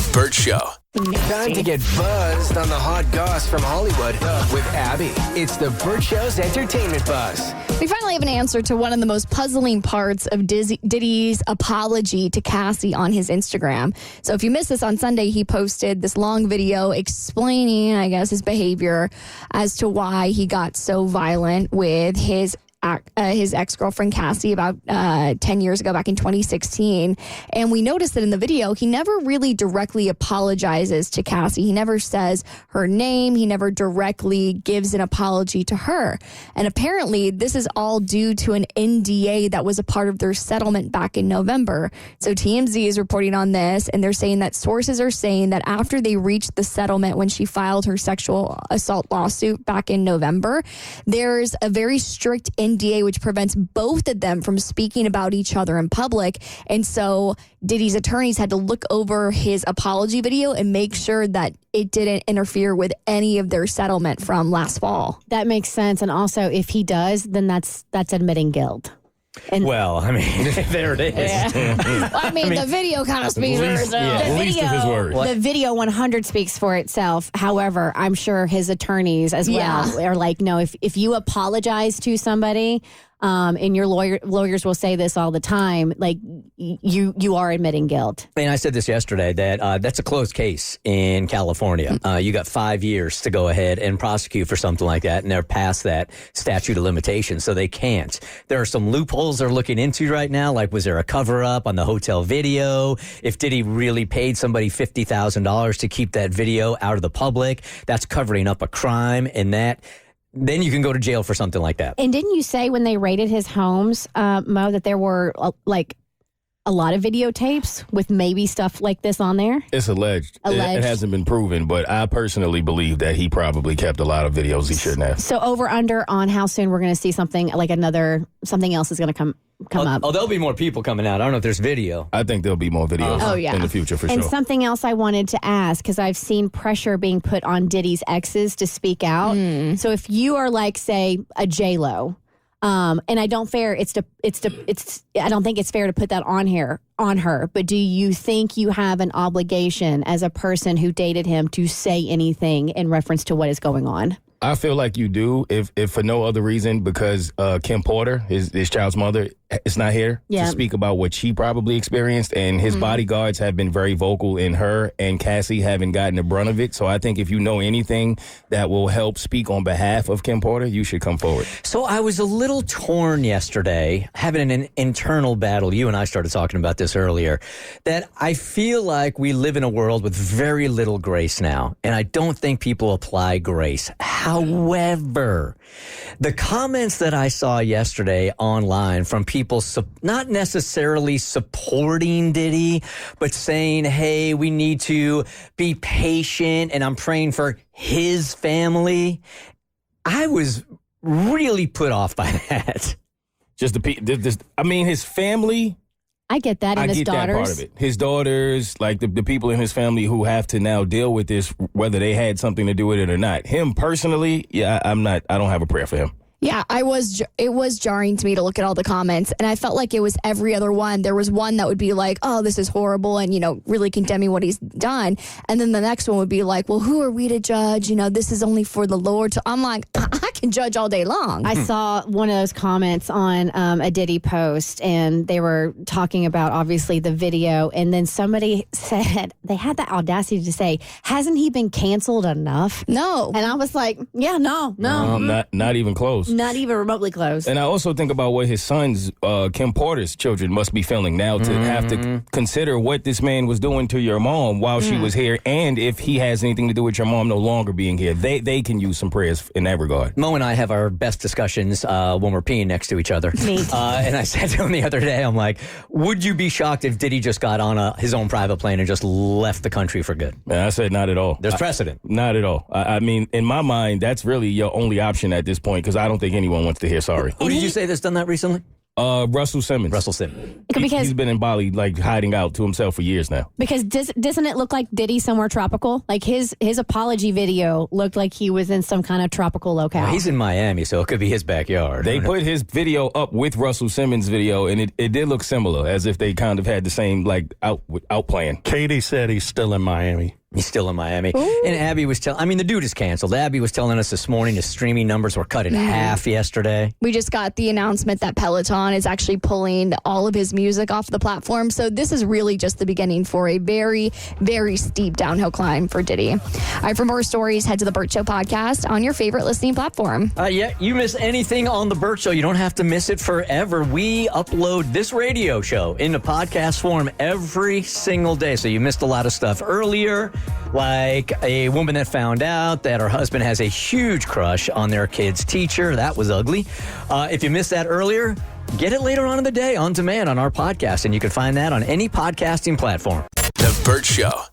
The Bert Show. Time to get buzzed on the hot goss from Hollywood with Abby. It's the Bert Show's entertainment buzz. We finally have an answer to one of the most puzzling parts of Diddy's apology to Cassie on his Instagram. So if you missed this on Sunday, he posted this long video explaining, I guess, his behavior as to why he got so violent with his ex-girlfriend Cassie about 10 years ago, back in 2016. And we noticed that in the video, he never really directly apologizes to Cassie. He never says her name. He never directly gives an apology to her. And apparently, this is all due to an NDA that was a part of their settlement back in November. So TMZ is reporting on this, and they're saying that sources are saying that after they reached the settlement when she filed her sexual assault lawsuit back in November, there's a very strict NDA which prevents both of them from speaking about each other in public. And so Diddy's attorneys had to look over his apology video and make sure that it didn't interfere with any of their settlement from last fall. That makes sense. And also, if he does, then that's admitting guilt. And well, I mean, there it is. Yeah. Well, I mean, the video kind of speaks for itself. The video 100 speaks for itself. However, I'm sure his attorneys as well are like, no, if you apologize to somebody, and your lawyers will say this all the time, like you are admitting guilt. And I said this yesterday that that's a closed case in California. You got 5 years to go ahead and prosecute for something like that, and they're past that statute of limitations, so they can't. There are some loopholes they're looking into right now, like was there a cover-up on the hotel video? If Diddy really paid somebody $50,000 to keep that video out of the public, that's covering up a crime, and then you can go to jail for something like that. And didn't you say when they raided his homes, Mo, that there were like a lot of videotapes with maybe stuff like this on there? It's alleged. It hasn't been proven, but I personally believe that he probably kept a lot of videos he shouldn't have. So over under on how soon we're going to see something like something else is going to come up. Oh, there'll be more people coming out. I don't know if there's video. I think there'll be more videos in the future for sure. And something else I wanted to ask, because I've seen pressure being put on Diddy's exes to speak out. So if you are like, say, a J-Lo, and I don't think it's fair to put that on her, but do you think you have an obligation as a person who dated him to say anything in reference to what is going on? I feel like you do, if for no other reason, because Kim Porter, his child's mother, is not here to speak about what she probably experienced, and his bodyguards have been very vocal in her and Cassie haven't gotten the brunt of it. So I think if you know anything that will help speak on behalf of Kim Porter, you should come forward. So I was a little torn yesterday, having an internal battle. You and I started talking about this earlier, that I feel like we live in a world with very little grace now, and I don't think people apply grace. However, the comments that I saw yesterday online from people not necessarily supporting Diddy, but saying, hey, we need to be patient, and I'm praying for his family, I was really put off by that. His family... I get that, and his daughters. That part of it. His daughters, like the people in his family who have to now deal with this, whether they had something to do with it or not. Him personally, I don't have a prayer for him. Yeah, it was jarring to me to look at all the comments, and I felt like it was every other one. There was one that would be like, oh, this is horrible, and, really condemning what he's done. And then the next one would be like, well, who are we to judge? This is only for the Lord. So I'm like, I can judge all day long. I saw one of those comments on a Diddy post, and they were talking about, obviously, the video. And then somebody said, they had the audacity to say, hasn't he been canceled enough? No. And I was like, yeah, no. Not even close. Not even remotely close. And I also think about what his sons, Kim Porter's children, must be feeling now to have to consider what this man was doing to your mom while she was here, and if he has anything to do with your mom no longer being here. They can use some prayers in that regard. Mo and I have our best discussions when we're peeing next to each other. And I said to him the other day, I'm like, would you be shocked if Diddy just got on his own private plane and just left the country for good? Man, I said not at all. There's precedent. Not at all. I mean, in my mind, that's really your only option at this point, because I don't think anyone wants to hear sorry. Who did you say that's done that recently? Russell Simmons. Because He's been in Bali, like, hiding out to himself for years now. Because doesn't it look like Diddy somewhere tropical? Like his apology video looked like he was in some kind of tropical locale. Well, he's in Miami, so it could be his backyard. They put his video up with Russell Simmons' video, and it did look similar, as if they kind of had the same, like, out playing. Katie said he's still in Miami. He's still in Miami. Ooh. And Abby was the dude is canceled. Abby was telling us this morning his streaming numbers were cut in half yesterday. We just got the announcement that Peloton is actually pulling all of his music off the platform. So this is really just the beginning for a very, very steep downhill climb for Diddy. All right, for more stories, head to the Bert Show podcast on your favorite listening platform. You miss anything on the Bert Show, you don't have to miss it forever. We upload this radio show into podcast form every single day. So you missed a lot of stuff earlier, like a woman that found out that her husband has a huge crush on their kid's teacher. That was ugly. If you missed that earlier, get it later on in the day on demand on our podcast, and you can find that on any podcasting platform. The Bert Show.